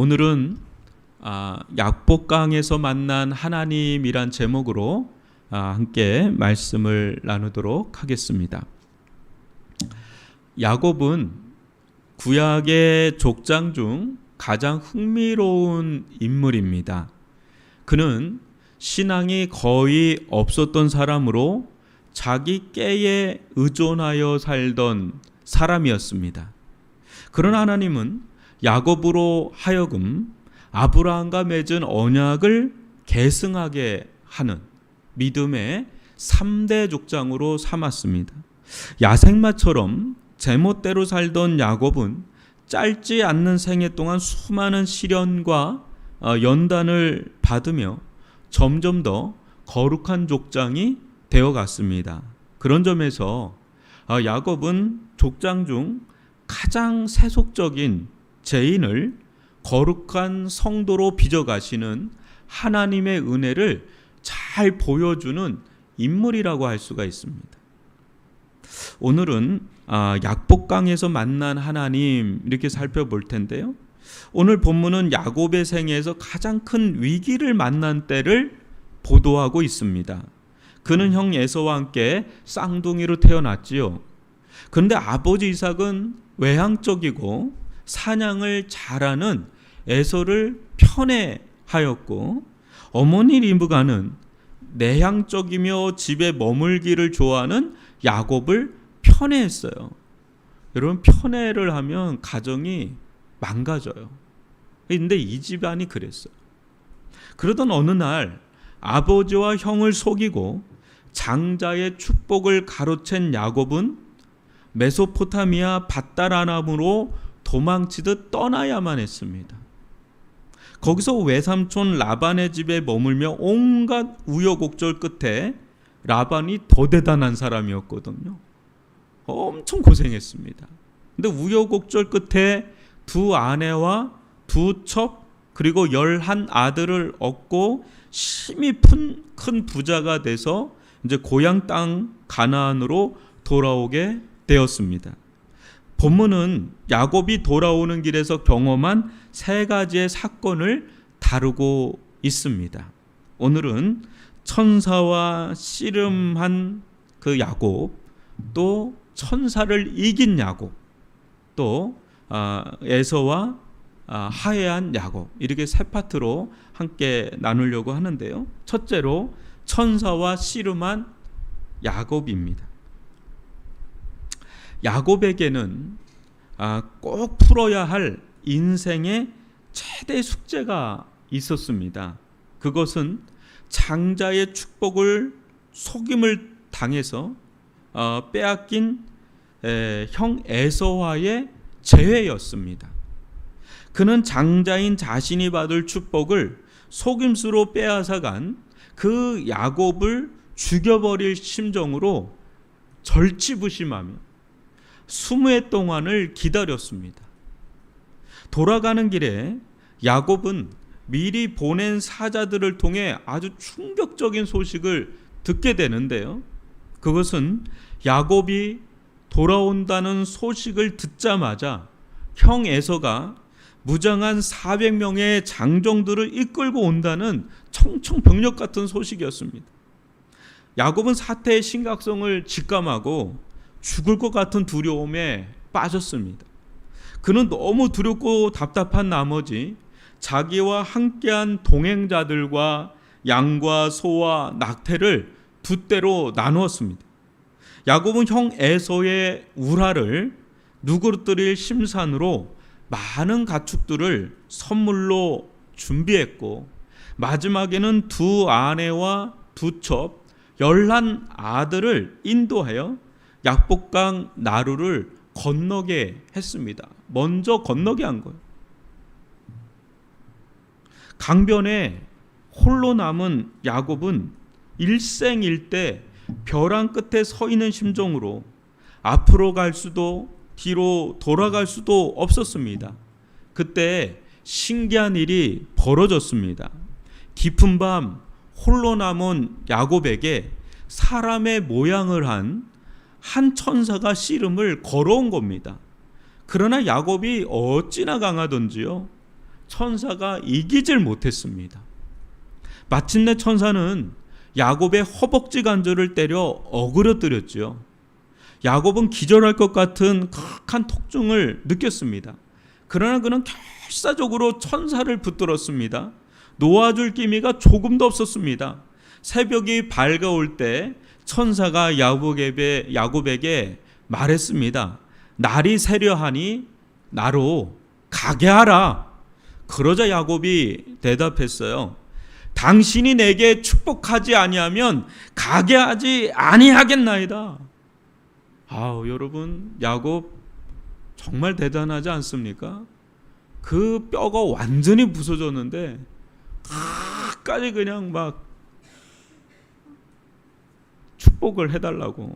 오늘은 약복강에서 만난 하나님이란 제목으로 함께 말씀을 나누도록 하겠습니다. 야곱은 구약의 족장 중 가장 흥미로운 인물입니다. 그는 신앙이 거의 없었던 사람으로 자기 깨에 의존하여 살던 사람이었습니다. 그러나 하나님은 야곱으로 하여금 아브라함과 맺은 언약을 계승하게 하는 믿음의 3대 족장으로 삼았습니다. 야생마처럼 제멋대로 살던 야곱은 짧지 않는 생애 동안 수많은 시련과 연단을 받으며 점점 더 거룩한 족장이 되어갔습니다. 그런 점에서 야곱은 족장 중 가장 세속적인 죄인을 거룩한 성도로 빚어가시는 하나님의 은혜를 잘 보여주는 인물이라고 할 수가 있습니다. 오늘은 약복강에서 만난 하나님 이렇게 살펴볼 텐데요. 오늘 본문은 야곱의 생애에서 가장 큰 위기를 만난 때를 보도하고 있습니다. 그는 형 에서와 함께 쌍둥이로 태어났지요. 그런데 아버지 이삭은 외향적이고 사냥을 잘하는 에서를 편애하였고, 어머니 리브가는 내향적이며 집에 머물기를 좋아하는 야곱을 편애했어요. 여러분, 편애를 하면 가정이 망가져요. 그런데 이 집안이 그랬어요. 그러던 어느 날 아버지와 형을 속이고 장자의 축복을 가로챈 야곱은 메소포타미아 밧다라람으로 도망치듯 떠나야만 했습니다. 거기서 외삼촌 라반의 집에 머물며 온갖 우여곡절 끝에 라반이 더 대단한 사람이었거든요. 엄청 고생했습니다. 근데 우여곡절 끝에 두 아내와 두 첩 그리고 11 아들을 얻고 심히 큰 부자가 돼서 이제 고향 땅 가나안으로 돌아오게 되었습니다. 본문은 야곱이 돌아오는 길에서 경험한 3가지의 사건을 다루고 있습니다. 오늘은 천사와 씨름한 그 야곱, 또 천사를 이긴 야곱, 또 에서와 화해한 야곱, 이렇게 3파트로 함께 나누려고 하는데요. 첫째로 천사와 씨름한 야곱입니다. 야곱에게는 꼭 풀어야 할 인생의 최대 숙제가 있었습니다. 그것은 장자의 축복을 속임을 당해서 빼앗긴 형 에서와의 재회였습니다. 그는 장자인 자신이 받을 축복을 속임수로 빼앗아간 그 야곱을 죽여버릴 심정으로 절치부심하며 20해 동안을 기다렸습니다. 돌아가는 길에 야곱은 미리 보낸 사자들을 통해 아주 충격적인 소식을 듣게 되는데요. 그것은 야곱이 돌아온다는 소식을 듣자마자 형 에서가 무장한 400명의 장정들을 이끌고 온다는 청청병력 같은 소식이었습니다. 야곱은 사태의 심각성을 직감하고 죽을 것 같은 두려움에 빠졌습니다. 그는 너무 두렵고 답답한 나머지 자기와 함께한 동행자들과 양과 소와 낙태를 2대로 나누었습니다. 야곱은 형 에서의 우라를 누그러뜨릴 심산으로 많은 가축들을 선물로 준비했고, 마지막에는 2 아내와 2 첩 11 아들을 인도하여 약복강 나루를 건너게 했습니다. 먼저 건너게 한 거예요. 강변에 홀로 남은 야곱은 일생일대 벼랑 끝에 서 있는 심정으로 앞으로 갈 수도 뒤로 돌아갈 수도 없었습니다. 그때 신기한 일이 벌어졌습니다. 깊은 밤 홀로 남은 야곱에게 사람의 모양을 한 천사가 씨름을 걸어온 겁니다. 그러나 야곱이 어찌나 강하던지요, 천사가 이기질 못했습니다. 마침내 천사는 야곱의 허벅지 관절을 때려 어그러뜨렸죠. 야곱은 기절할 것 같은 극한 통증을 느꼈습니다. 그러나 그는 결사적으로 천사를 붙들었습니다. 놓아줄 기미가 조금도 없었습니다. 새벽이 밝아올 때 천사가 야곱에게 말했습니다. 날이 새려하니 나로 가게 하라. 그러자 야곱이 대답했어요. 당신이 내게 축복하지 아니하면 가게 하지 아니하겠나이다. 여러분, 야곱 정말 대단하지 않습니까? 그 뼈가 완전히 부서졌는데 끝까지 그냥 막 축복을 해달라고.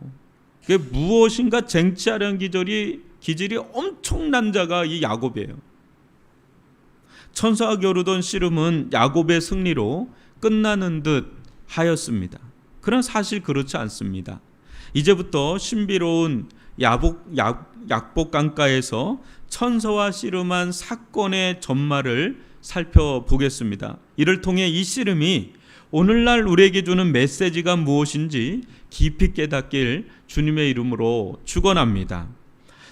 그게 무엇인가 쟁취하려는 기질이 엄청난 자가 이 야곱이에요. 천사가 겨루던 씨름은 야곱의 승리로 끝나는 듯 하였습니다. 그러나 사실 그렇지 않습니다. 이제부터 신비로운 약복 강가에서 천사와 씨름한 사건의 전말을 살펴보겠습니다. 이를 통해 이 씨름이 오늘날 우리에게 주는 메시지가 무엇인지 깊이 깨닫길 주님의 이름으로 축원합니다.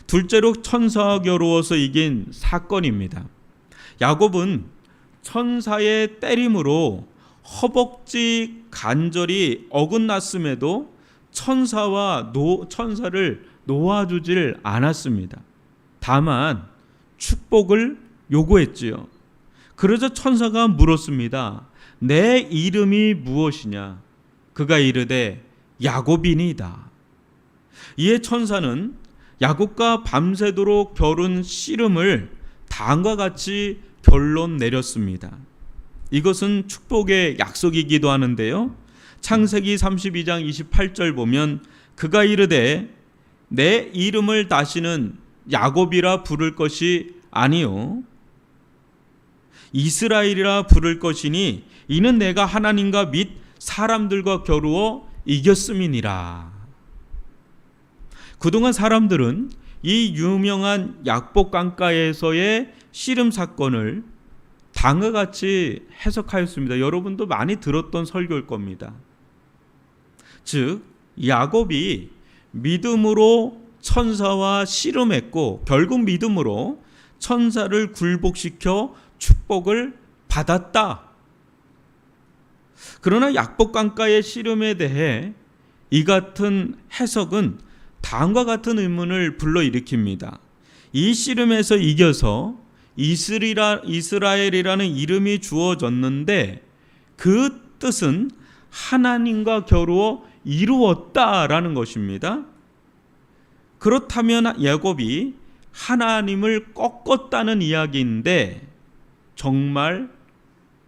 둘째로 천사와 겨루어서 이긴 사건입니다. 야곱은 천사의 때림으로 허벅지 관절이 어긋났음에도 천사를 놓아주질 않았습니다. 다만 축복을 요구했지요. 그러자 천사가 물었습니다. 내 이름이 무엇이냐? 그가 이르되 야곱이니이다. 이에 천사는 야곱과 밤새도록 겨룬 씨름을 다음과 같이 결론 내렸습니다. 이것은 축복의 약속이기도 하는데요. 창세기 32장 28절 보면 그가 이르되 내 이름을 다시는 야곱이라 부를 것이 아니요 이스라엘이라 부를 것이니 이는 내가 하나님과 및 사람들과 겨루어 이겼음이니라. 그동안 사람들은 이 유명한 약복 강가에서의 씨름 사건을 다음과 같이 해석하였습니다. 여러분도 많이 들었던 설교일 겁니다. 즉 야곱이 믿음으로 천사와 씨름했고 결국 믿음으로 천사를 굴복시켜 축복을 받았다. 그러나 약복 강가의 씨름에 대해 이 같은 해석은 다음과 같은 의문을 불러일으킵니다. 이 씨름에서 이겨서 이스라엘이라는 이름이 주어졌는데 그 뜻은 하나님과 겨루어 이루었다라는 것입니다. 그렇다면 야곱이 하나님을 꺾었다는 이야기인데 정말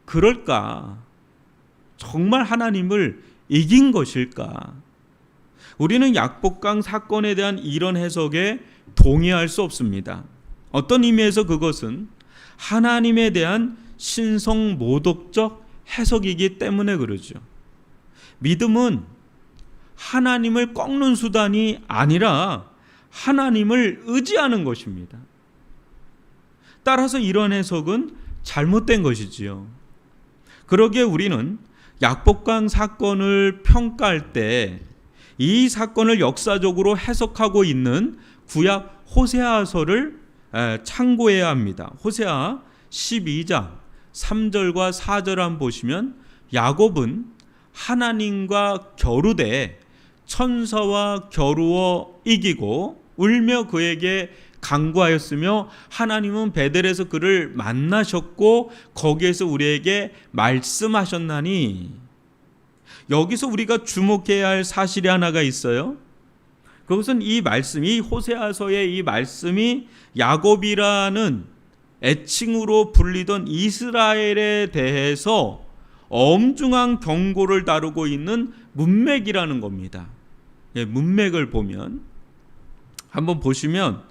그럴까? 정말 하나님을 이긴 것일까? 우리는 약복강 사건에 대한 이런 해석에 동의할 수 없습니다. 어떤 의미에서 그것은 하나님에 대한 신성모독적 해석이기 때문에 그러죠. 믿음은 하나님을 꺾는 수단이 아니라 하나님을 의지하는 것입니다. 따라서 이런 해석은 잘못된 것이지요. 그러기에 우리는 약복강 사건을 평가할 때 이 사건을 역사적으로 해석하고 있는 구약 호세아서를 참고해야 합니다. 호세아 12장 3절과 4절 한번 보시면 야곱은 하나님과 겨루되 천사와 겨루어 이기고 울며 그에게 간구하였으며 하나님은 베델에서 그를 만나셨고 거기에서 우리에게 말씀하셨나니. 여기서 우리가 주목해야 할 사실이 하나가 있어요. 그것은 이 말씀이 호세아서의 이 말씀이 야곱이라는 애칭으로 불리던 이스라엘에 대해서 엄중한 경고를 다루고 있는 문맥이라는 겁니다. 문맥을 보면 한번 보시면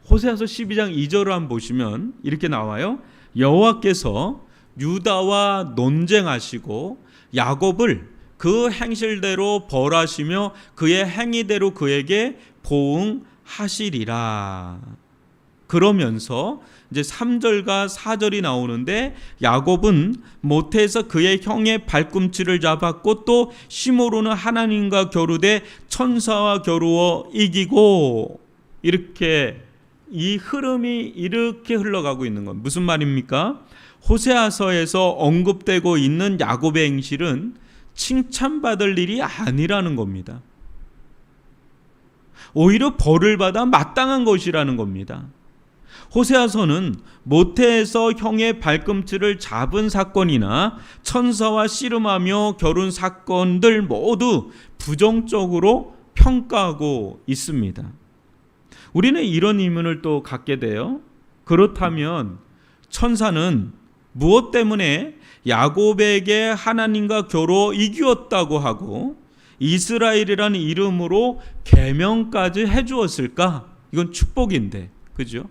호세아서 12장 2절을 한번 보시면 이렇게 나와요. 여호와께서 유다와 논쟁하시고 야곱을 그 행실대로 벌하시며 그의 행위대로 그에게 보응하시리라. 그러면서 이제 3절과 4절이 나오는데 야곱은 모태에서 그의 형의 발꿈치를 잡았고 또 심으로는 하나님과 겨루되 천사와 겨루어 이기고, 이렇게 이 흐름이 이렇게 흘러가고 있는 건 무슨 말입니까? 호세아서에서 언급되고 있는 야곱의 행실은 칭찬받을 일이 아니라는 겁니다. 오히려 벌을 받아 마땅한 것이라는 겁니다. 호세아서는 모태에서 형의 발꿈치를 잡은 사건이나 천사와 씨름하며 겨룬 사건들 모두 부정적으로 평가하고 있습니다. 우리는 이런 의문을 또 갖게 돼요. 그렇다면 천사는 무엇 때문에 야곱에게 하나님과 겨루어 이기었다고 하고 이스라엘이라는 이름으로 계명까지 해주었을까? 이건 축복인데, 그죠?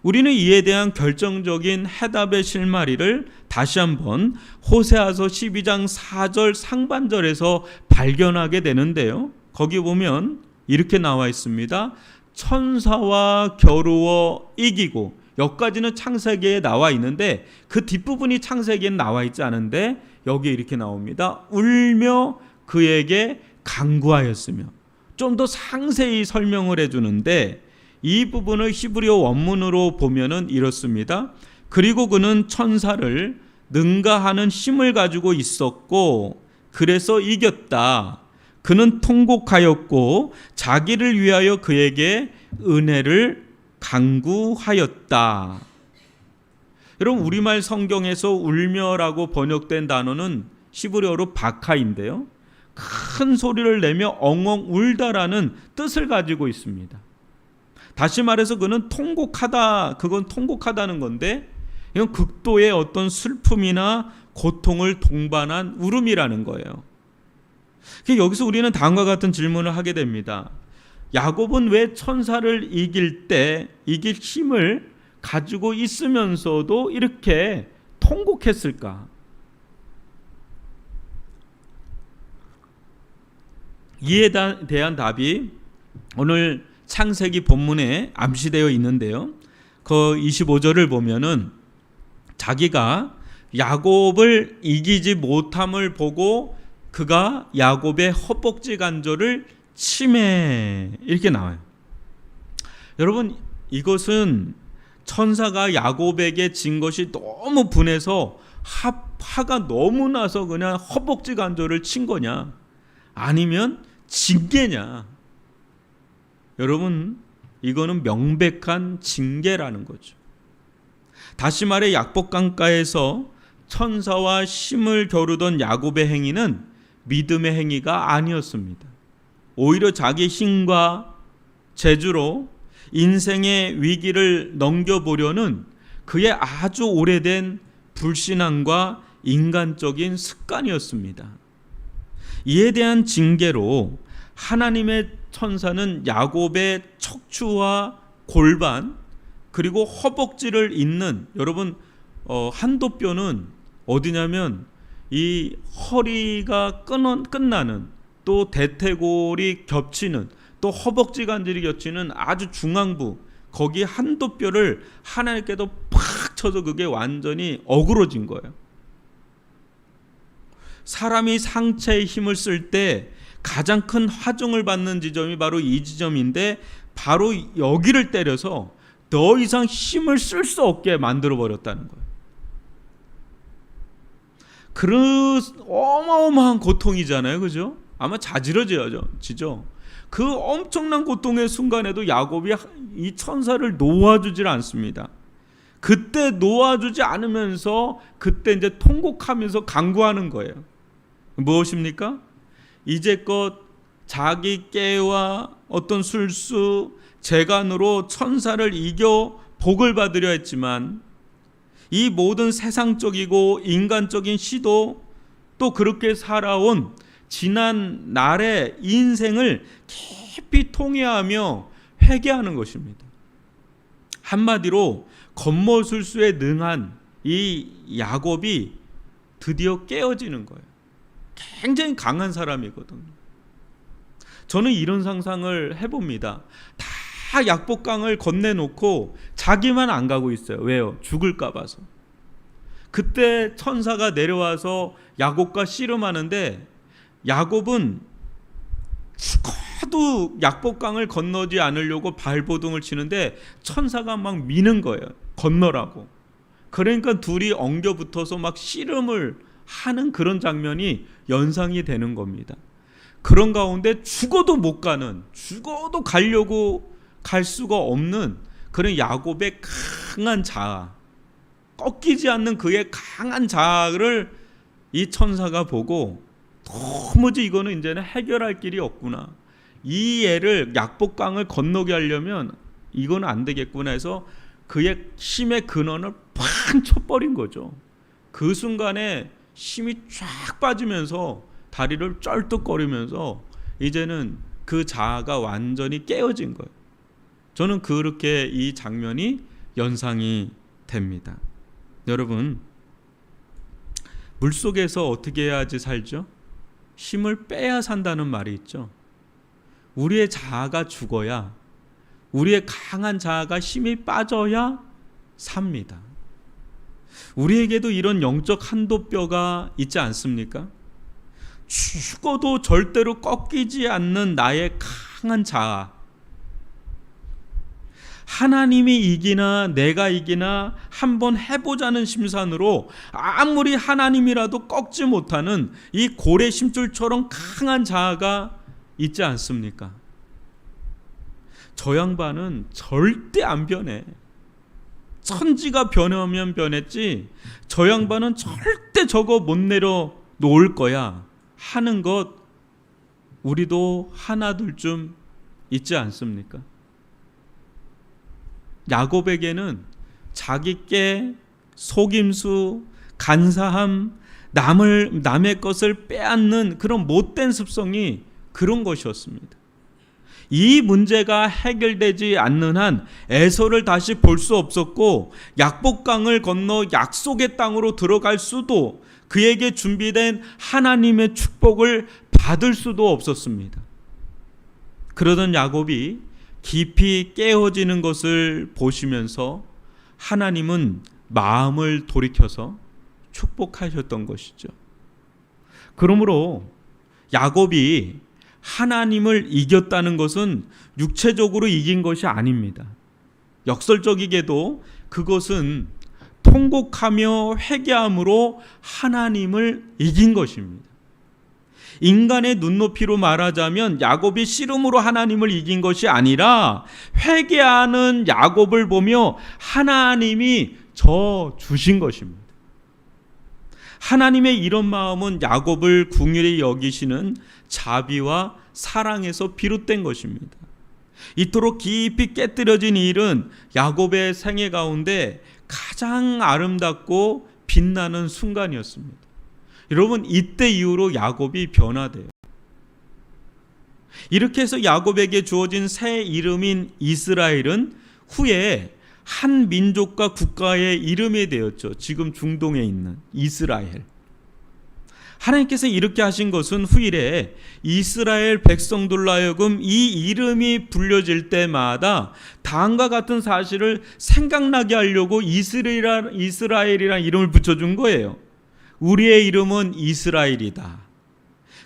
우리는 이에 대한 결정적인 해답의 실마리를 다시 한번 호세아서 12장 4절 상반절에서 발견하게 되는데요. 거기 보면 이렇게 나와 있습니다. 천사와 겨루어 이기고, 여기까지는 창세기에 나와 있는데 그 뒷부분이 창세기에 나와 있지 않은데 여기에 이렇게 나옵니다. 울며 그에게 간구하였으며. 좀 더 상세히 설명을 해주는데 이 부분을 히브리어 원문으로 보면은 이렇습니다. 그리고 그는 천사를 능가하는 힘을 가지고 있었고 그래서 이겼다. 그는 통곡하였고 자기를 위하여 그에게 은혜를 간구하였다. 여러분, 우리말 성경에서 울며라고 번역된 단어는 히브리어로 바카인데요, 큰 소리를 내며 엉엉 울다라는 뜻을 가지고 있습니다. 다시 말해서 그는 통곡하다, 그건 통곡하다는 건데 이건 극도의 어떤 슬픔이나 고통을 동반한 울음이라는 거예요. 여기서 우리는 다음과 같은 질문을 하게 됩니다. 야곱은 왜 천사를 이길 때 이길 힘을 가지고 있으면서도 이렇게 통곡했을까? 이에 대한 답이 오늘 창세기 본문에 암시되어 있는데요. 그 25절을 보면은 자기가 야곱을 이기지 못함을 보고 그가 야곱의 허벅지 간절을 치매, 이렇게 나와요. 여러분, 이것은 천사가 야곱에게 진 것이 너무 분해서 화가 너무 나서 그냥 허벅지 간절을 친 거냐, 아니면 징계냐? 여러분, 이거는 명백한 징계라는 거죠. 다시 말해 약복강가에서 천사와 심을 겨루던 야곱의 행위는 믿음의 행위가 아니었습니다. 오히려 자기 힘과 재주로 인생의 위기를 넘겨보려는 그의 아주 오래된 불신앙과 인간적인 습관이었습니다. 이에 대한 징계로 하나님의 천사는 야곱의 척추와 골반 그리고 허벅지를 잇는, 여러분, 한도뼈는 어디냐면 이 허리가 끝나는, 또 대퇴골이 겹치는, 또 허벅지 관절이 겹치는 아주 중앙부, 거기 한도뼈를 하나님께도 팍 쳐서 그게 완전히 어그러진 거예요. 사람이 상체에 힘을 쓸 때 가장 큰 화중을 받는 지점이 바로 이 지점인데 바로 여기를 때려서 더 이상 힘을 쓸 수 없게 만들어 버렸다는 거예요. 그 어마어마한 고통이잖아요, 그죠? 아마 자지러지죠. 그 엄청난 고통의 순간에도 야곱이 이 천사를 놓아주질 않습니다. 그때 놓아주지 않으면서 그때 이제 통곡하면서 간구하는 거예요. 무엇입니까? 이제껏 자기 깨와 어떤 술수, 재간으로 천사를 이겨 복을 받으려 했지만 이 모든 세상적이고 인간적인 시도, 또 그렇게 살아온 지난 날의 인생을 깊이 통회하며 회개하는 것입니다. 한마디로 겉모술수에 능한 이 야곱이 드디어 깨어지는 거예요. 굉장히 강한 사람이거든요. 저는 이런 상상을 해봅니다. 다 다 약복강을 건네놓고 자기만 안 가고 있어요. 왜요? 죽을까 봐서. 그때 천사가 내려와서 야곱과 씨름하는데 야곱은 죽어도 약복강을 건너지 않으려고 발버둥을 치는데 천사가 막 미는 거예요. 건너라고. 그러니까 둘이 엉겨 붙어서 막 씨름을 하는 그런 장면이 연상이 되는 겁니다. 그런 가운데 죽어도 못 가는, 죽어도 가려고 갈 수가 없는 그런 야곱의 강한 자아, 꺾이지 않는 그의 강한 자아를 이 천사가 보고 도무지 이거는 이제는 해결할 길이 없구나, 이 애를 약복강을 건너게 하려면 이거는 안 되겠구나 해서 그의 힘의 근원을 팍 쳐버린 거죠. 그 순간에 힘이 쫙 빠지면서 다리를 쩔뚝거리면서 이제는 그 자아가 완전히 깨어진 거예요. 저는 그렇게 이 장면이 연상이 됩니다. 여러분, 물속에서 어떻게 해야지 살죠? 힘을 빼야 산다는 말이 있죠. 우리의 자아가 죽어야, 우리의 강한 자아가 힘이 빠져야 삽니다. 우리에게도 이런 영적 한도뼈가 있지 않습니까? 죽어도 절대로 꺾이지 않는 나의 강한 자아, 하나님이 이기나 내가 이기나 한번 해보자는 심산으로 아무리 하나님이라도 꺾지 못하는 이 고래 심줄처럼 강한 자아가 있지 않습니까? 저 양반은 절대 안 변해. 천지가 변하면 변했지 저 양반은 절대 저거 못 내려 놓을 거야 하는 것, 우리도 하나둘 좀 있지 않습니까? 야곱에게는 자기 깨, 속임수, 간사함, 남의 것을 빼앗는 그런 못된 습성이 그런 것이었습니다. 이 문제가 해결되지 않는 한 에서를 다시 볼 수 없었고 약복강을 건너 약속의 땅으로 들어갈 수도, 그에게 준비된 하나님의 축복을 받을 수도 없었습니다. 그러던 야곱이 깊이 깨어지는 것을 보시면서 하나님은 마음을 돌이켜서 축복하셨던 것이죠. 그러므로 야곱이 하나님을 이겼다는 것은 육체적으로 이긴 것이 아닙니다. 역설적이게도 그것은 통곡하며 회개함으로 하나님을 이긴 것입니다. 인간의 눈높이로 말하자면 야곱이 씨름으로 하나님을 이긴 것이 아니라 회개하는 야곱을 보며 하나님이 저 주신 것입니다. 하나님의 이런 마음은 야곱을 긍휼히 여기시는 자비와 사랑에서 비롯된 것입니다. 이토록 깊이 깨뜨려진 이 일은 야곱의 생애 가운데 가장 아름답고 빛나는 순간이었습니다. 여러분, 이때 이후로 야곱이 변화돼요. 이렇게 해서 야곱에게 주어진 새 이름인 이스라엘은 후에 한 민족과 국가의 이름이 되었죠. 지금 중동에 있는 이스라엘. 하나님께서 이렇게 하신 것은 후일에 이스라엘 백성들로 하여금 이 이름이 불려질 때마다 다음과 같은 사실을 생각나게 하려고 이스라엘이라는 이름을 붙여준 거예요. 우리의 이름은 이스라엘이다.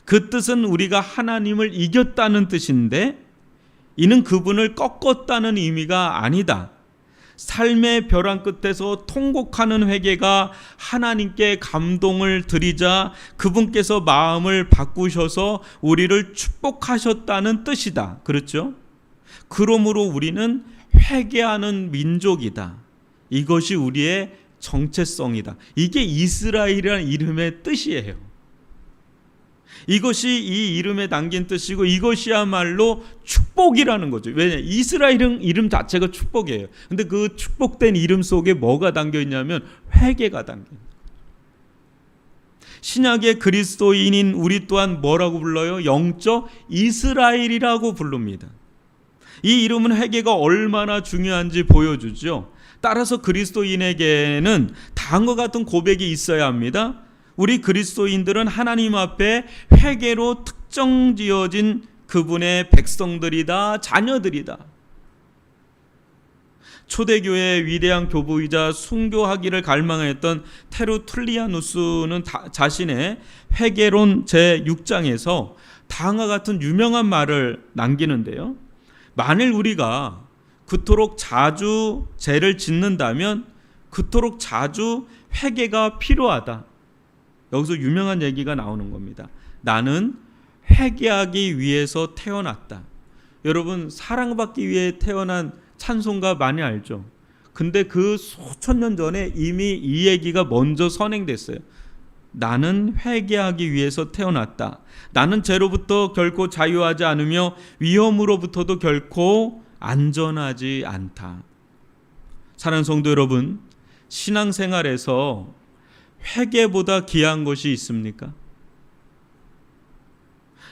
그 뜻은 우리가 하나님을 이겼다는 뜻인데 이는 그분을 꺾었다는 의미가 아니다. 삶의 벼랑 끝에서 통곡하는 회개가 하나님께 감동을 드리자 그분께서 마음을 바꾸셔서 우리를 축복하셨다는 뜻이다. 그렇죠? 그러므로 우리는 회개하는 민족이다. 이것이 우리의 정체성이다. 이게 이스라엘이라는 이름의 뜻이에요. 이것이 이 이름에 담긴 뜻이고 이것이야말로 축복이라는 거죠. 왜냐? 이스라엘은 이름 자체가 축복이에요. 근데 그 축복된 이름 속에 뭐가 담겨 있냐면 회개가 담겨 있는 거죠. 신약의 그리스도인인 우리 또한 뭐라고 불러요? 영적 이스라엘이라고 부릅니다. 이 이름은 회개가 얼마나 중요한지 보여주죠. 따라서 그리스도인에게는 다음과 같은 고백이 있어야 합니다. 우리 그리스도인들은 하나님 앞에 회개로 특정지어진 그분의 백성들이다, 자녀들이다. 초대교회의 위대한 교부이자 순교하기를 갈망했던 테르툴리아누스는 자신의 회개론 제6장에서 다음과 같은 유명한 말을 남기는데요. 만일 우리가 그토록 자주 죄를 짓는다면 그토록 자주 회개가 필요하다. 여기서 유명한 얘기가 나오는 겁니다. 나는 회개하기 위해서 태어났다. 여러분, 사랑받기 위해 태어난 찬송가 많이 알죠? 근데 그 수천 년 전에 이미 이 얘기가 먼저 선행됐어요. 나는 회개하기 위해서 태어났다. 나는 죄로부터 결코 자유하지 않으며 위험으로부터도 결코 안전하지 않다. 사랑하는 성도 여러분, 신앙생활에서 회개보다 귀한 것이 있습니까?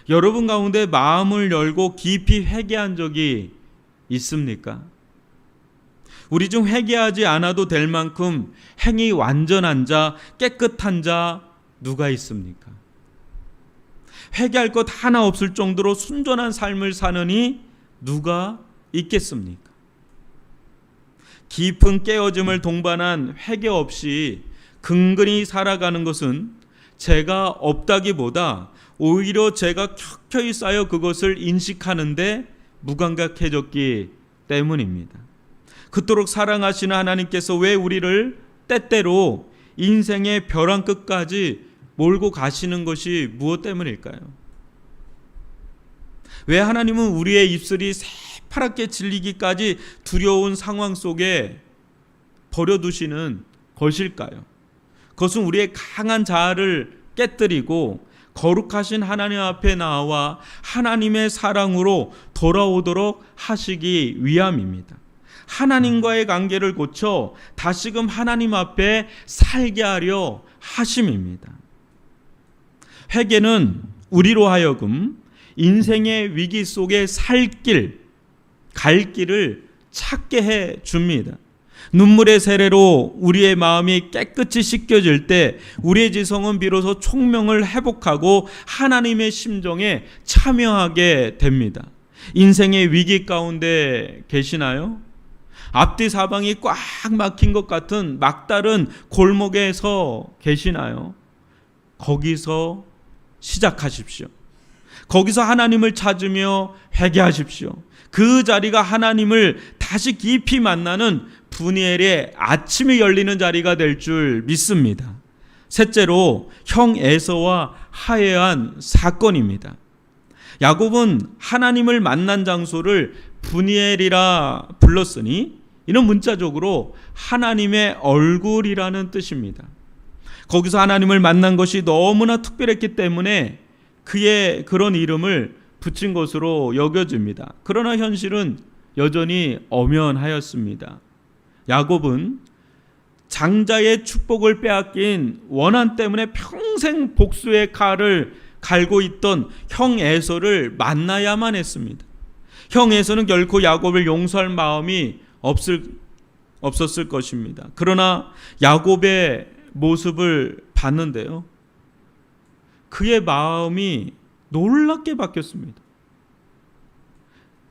여러분 가운데 마음을 열고 깊이 회개한 적이 있습니까? 우리 중 회개하지 않아도 될 만큼 행위 완전한 자, 깨끗한 자 누가 있습니까? 회개할 것 하나 없을 정도로 순전한 삶을 사느니 누가 있겠습니까? 깊은 깨어짐을 동반한 회개 없이 근근히 살아가는 것은 죄가 없다기보다 오히려 죄가 켜켜이 쌓여 그것을 인식하는데 무감각해졌기 때문입니다. 그토록 사랑하시는 하나님께서 왜 우리를 때때로 인생의 벼랑 끝까지 몰고 가시는 것이 무엇 때문일까요? 왜 하나님은 우리의 입술이 새파랗게 질리기까지 두려운 상황 속에 버려두시는 것일까요? 그것은 우리의 강한 자아를 깨뜨리고 거룩하신 하나님 앞에 나와 하나님의 사랑으로 돌아오도록 하시기 위함입니다. 하나님과의 관계를 고쳐 다시금 하나님 앞에 살게 하려 하심입니다. 회개는 우리로 하여금 인생의 위기 속에 살 길, 갈 길을 찾게 해 줍니다. 눈물의 세례로 우리의 마음이 깨끗이 씻겨질 때 우리의 지성은 비로소 총명을 회복하고 하나님의 심정에 참여하게 됩니다. 인생의 위기 가운데 계시나요? 앞뒤 사방이 꽉 막힌 것 같은 막다른 골목에서 계시나요? 거기서 시작하십시오. 거기서 하나님을 찾으며 회개하십시오. 그 자리가 하나님을 다시 깊이 만나는 분이엘의 아침이 열리는 자리가 될 줄 믿습니다. 셋째로 형 에서와 화해한 사건입니다. 야곱은 하나님을 만난 장소를 분이엘이라 불렀으니 이는 문자적으로 하나님의 얼굴이라는 뜻입니다. 거기서 하나님을 만난 것이 너무나 특별했기 때문에 그의 그런 이름을 붙인 것으로 여겨집니다. 그러나 현실은 여전히 엄연하였습니다. 야곱은 장자의 축복을 빼앗긴 원한 때문에 평생 복수의 칼을 갈고 있던 형 에서를 만나야만 했습니다. 형 에서는 결코 야곱을 용서할 마음이 없었을 것입니다. 그러나 야곱의 모습을 봤는데요, 그의 마음이 놀랍게 바뀌었습니다.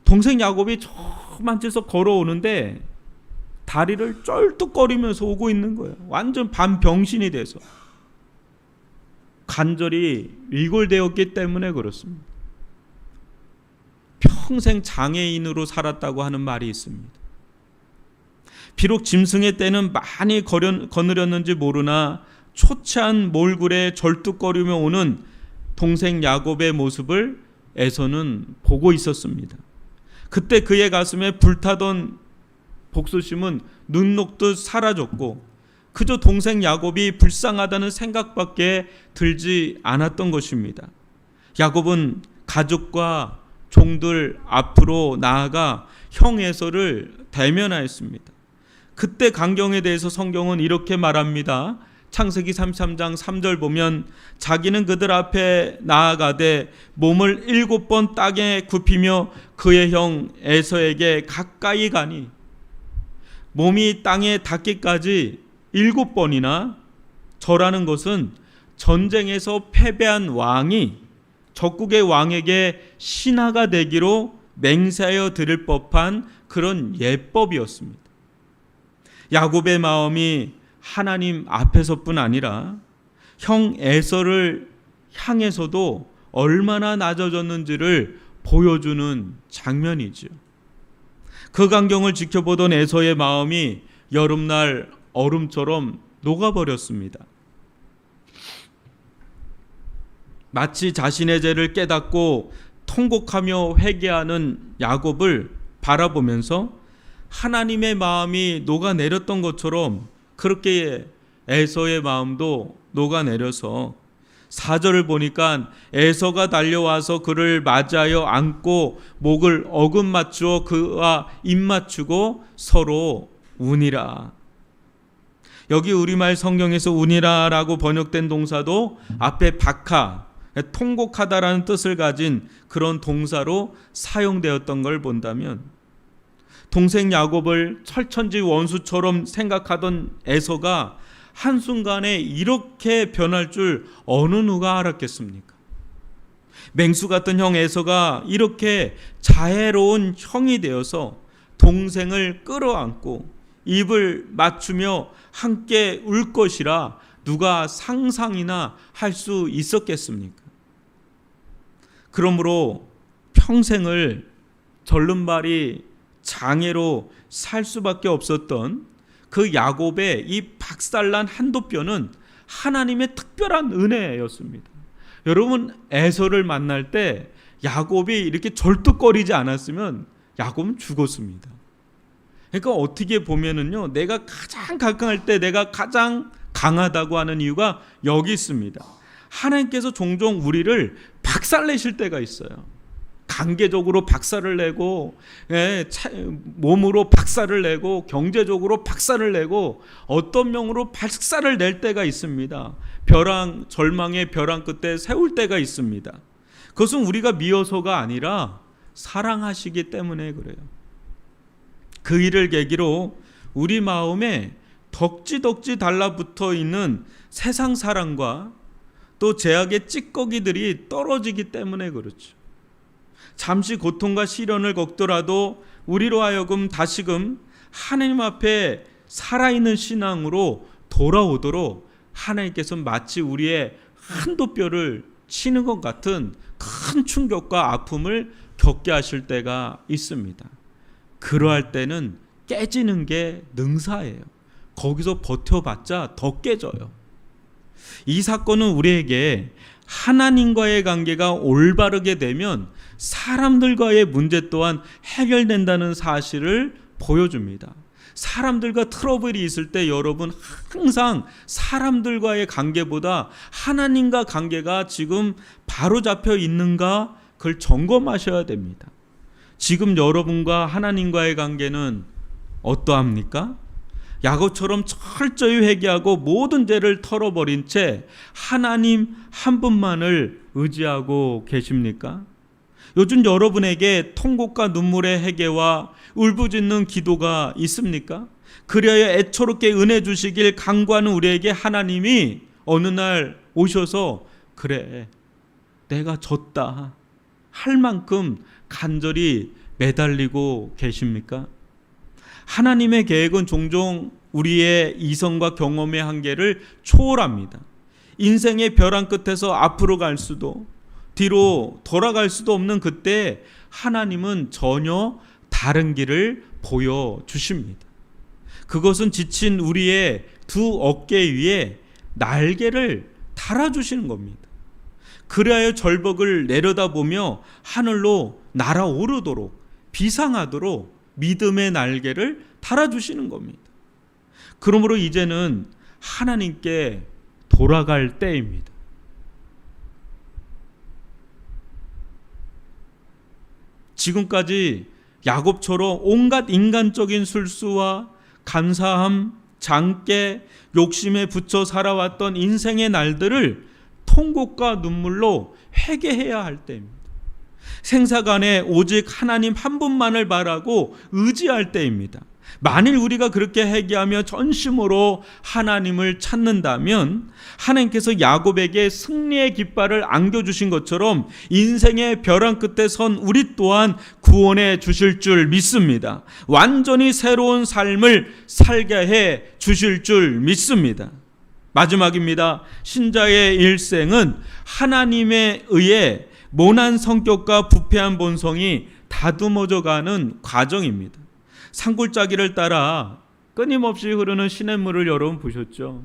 동생 야곱이 저만 데서 걸어오는데 다리를 쩔뚝거리면서 오고 있는 거예요. 완전 반병신이 돼서. 관절이 위골되었기 때문에 그렇습니다. 평생 장애인으로 살았다고 하는 말이 있습니다. 비록 짐승의 떼는 많이 거느렸는지 모르나 초췌한 몰굴에 절뚝거리며 오는 동생 야곱의 모습을 에서는 보고 있었습니다. 그때 그의 가슴에 불타던 복수심은 눈 녹듯 사라졌고 그저 동생 야곱이 불쌍하다는 생각밖에 들지 않았던 것입니다. 야곱은 가족과 종들 앞으로 나아가 형 에서를 대면하였습니다. 그때 광경에 대해서 성경은 이렇게 말합니다. 창세기 33장 3절 보면 자기는 그들 앞에 나아가되 몸을 7번 땅에 굽히며 그의 형 에서에게 가까이 가니, 몸이 땅에 닿기까지 7번이나 절하는 것은 전쟁에서 패배한 왕이 적국의 왕에게 신하가 되기로 맹세하여 드릴 법한 그런 예법이었습니다. 야곱의 마음이 하나님 앞에서뿐 아니라 형 에서를 향해서도 얼마나 낮아졌는지를 보여주는 장면이죠. 그 광경을 지켜보던 에서의 마음이 여름날 얼음처럼 녹아버렸습니다. 마치 자신의 죄를 깨닫고 통곡하며 회개하는 야곱을 바라보면서 하나님의 마음이 녹아내렸던 것처럼 그렇게 에서의 마음도 녹아내려서 4절을 보니까 에서가 달려와서 그를 맞이하여 안고 목을 어금 맞추어 그와 입 맞추고 서로 우니라. 여기 우리말 성경에서 우니라라고 번역된 동사도 앞에 박하, 통곡하다라는 뜻을 가진 그런 동사로 사용되었던 걸 본다면 동생 야곱을 철천지 원수처럼 생각하던 에서가 한순간에 이렇게 변할 줄 어느 누가 알았겠습니까? 맹수 같은 형 에서가 이렇게 자애로운 형이 되어서 동생을 끌어안고 입을 맞추며 함께 울 것이라 누가 상상이나 할 수 있었겠습니까? 그러므로 평생을 절름발이 장애로 살 수밖에 없었던 그 야곱의 이 박살난 한도뼈는 하나님의 특별한 은혜였습니다. 여러분, 에서를 만날 때 야곱이 이렇게 절뚝거리지 않았으면 야곱은 죽었습니다. 그러니까 어떻게 보면은요, 내가 가장 강할 때 내가 가장 강하다고 하는 이유가 여기 있습니다. 하나님께서 종종 우리를 박살내실 때가 있어요. 관계적으로 박살을 내고, 몸으로 박살을 내고, 경제적으로 박살을 내고, 어떤 명으로 박살을 낼 때가 있습니다. 절망의 벼랑 끝에 세울 때가 있습니다. 그것은 우리가 미워서가 아니라 사랑하시기 때문에 그래요. 그 일을 계기로 우리 마음에 덕지덕지 달라붙어 있는 세상 사랑과 또 죄악의 찌꺼기들이 떨어지기 때문에 그렇죠. 잠시 고통과 시련을 겪더라도 우리로 하여금 다시금 하나님 앞에 살아있는 신앙으로 돌아오도록 하나님께서 마치 우리의 한도뼈를 치는 것 같은 큰 충격과 아픔을 겪게 하실 때가 있습니다. 그러할 때는 깨지는 게 능사예요. 거기서 버텨봤자 더 깨져요. 이 사건은 우리에게 하나님과의 관계가 올바르게 되면 사람들과의 문제 또한 해결된다는 사실을 보여줍니다. 사람들과 트러블이 있을 때 여러분 항상 사람들과의 관계보다 하나님과 관계가 지금 바로잡혀 있는가 그걸 점검하셔야 됩니다. 지금 여러분과 하나님과의 관계는 어떠합니까? 야곱처럼 철저히 회개하고 모든 죄를 털어버린 채 하나님 한 분만을 의지하고 계십니까? 요즘 여러분에게 통곡과 눈물의 회개와 울부짖는 기도가 있습니까? 그래야 애처롭게 은혜 주시길 간구하는 우리에게 하나님이 어느 날 오셔서 그래 내가 졌다 할 만큼 간절히 매달리고 계십니까? 하나님의 계획은 종종 우리의 이성과 경험의 한계를 초월합니다. 인생의 벼랑 끝에서 앞으로 갈 수도 뒤로 돌아갈 수도 없는 그때 하나님은 전혀 다른 길을 보여주십니다. 그것은 지친 우리의 두 어깨 위에 날개를 달아주시는 겁니다. 그리하여 절벽을 내려다보며 하늘로 날아오르도록 비상하도록 믿음의 날개를 달아주시는 겁니다. 그러므로 이제는 하나님께 돌아갈 때입니다. 지금까지 야곱처럼 온갖 인간적인 술수와 간사함, 장깨, 욕심에 붙여 살아왔던 인생의 날들을 통곡과 눈물로 회개해야 할 때입니다. 생사간에 오직 하나님 한 분만을 바라고 의지할 때입니다. 만일 우리가 그렇게 회개하며 전심으로 하나님을 찾는다면 하나님께서 야곱에게 승리의 깃발을 안겨주신 것처럼 인생의 벼랑 끝에 선 우리 또한 구원해 주실 줄 믿습니다. 완전히 새로운 삶을 살게 해 주실 줄 믿습니다. 마지막입니다. 신자의 일생은 하나님에 의해 모난 성격과 부패한 본성이 다듬어져가는 과정입니다. 산골짜기를 따라 끊임없이 흐르는 시냇물을 여러분 보셨죠?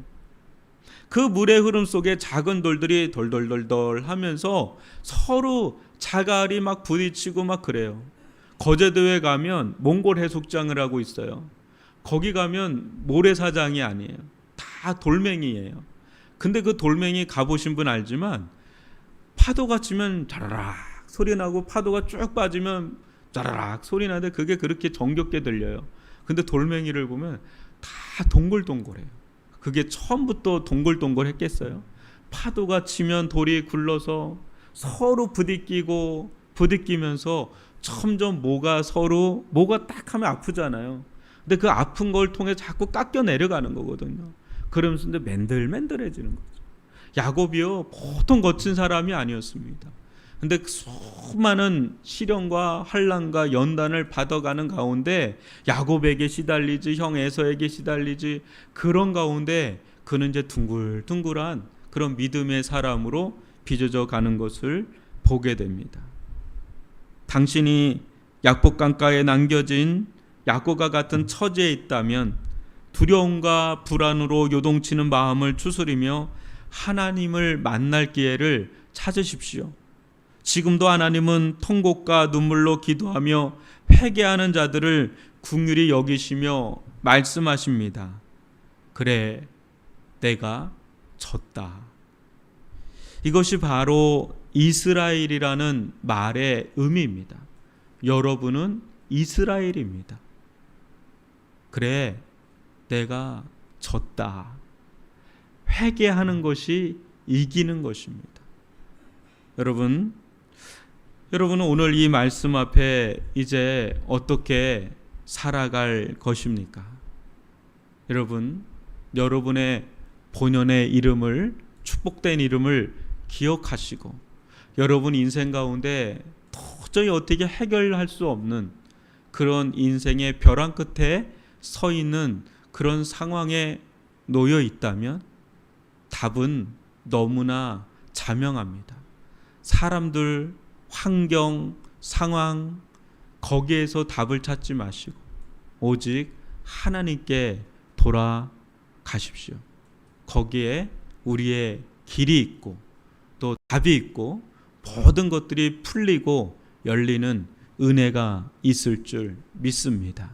그 물의 흐름 속에 작은 돌들이 덜덜덜덜 하면서 서로 자갈이 막 부딪히고 막 그래요. 거제도에 가면 몽골 해수욕장을 하고 있어요. 거기 가면 모래사장이 아니에요. 다 돌멩이에요. 근데 그 돌멩이 가보신 분 알지만 파도가 치면 자라락 소리 나고 파도가 쭉 빠지면 자라락 소리 나는데 그게 그렇게 정겹게 들려요. 근데 돌멩이를 보면 다 동글동글해요. 그게 처음부터 동글동글했겠어요? 파도가 치면 돌이 굴러서 서로 부딪히면서 점점 뭐가 딱 하면 아프잖아요. 근데 그 아픈 걸 통해 자꾸 깎여 내려가는 거거든요. 그러면서 맨들맨들해지는 거죠. 야곱이요 보통 거친 사람이 아니었습니다. 근데 수많은 시련과 환난과 연단을 받아가는 가운데 야곱에게 시달리지 형 에서에게 시달리지 그런 가운데 그는 이제 둥글둥글한 그런 믿음의 사람으로 빚어져 가는 것을 보게 됩니다. 당신이 약복 강가에 남겨진 야곱과 같은 처지에 있다면 두려움과 불안으로 요동치는 마음을 추스리며 하나님을 만날 기회를 찾으십시오. 지금도 하나님은 통곡과 눈물로 기도하며 회개하는 자들을 긍휼히 여기시며 말씀하십니다. 그래, 내가 졌다. 이것이 바로 이스라엘이라는 말의 의미입니다. 여러분은 이스라엘입니다. 그래, 내가 졌다. 회개하는 것이 이기는 것입니다. 여러분은 오늘 이 말씀 앞에 이제 어떻게 살아갈 것입니까? 여러분의 본연의 이름을, 축복된 이름을 기억하시고 여러분 인생 가운데 도저히 어떻게 해결할 수 없는 그런 인생의 벼랑 끝에 서 있는 그런 상황에 놓여 있다면 답은 너무나 자명합니다. 사람들, 환경, 상황 거기에서 답을 찾지 마시고 오직 하나님께 돌아가십시오. 거기에 우리의 길이 있고 또 답이 있고 모든 것들이 풀리고 열리는 은혜가 있을 줄 믿습니다.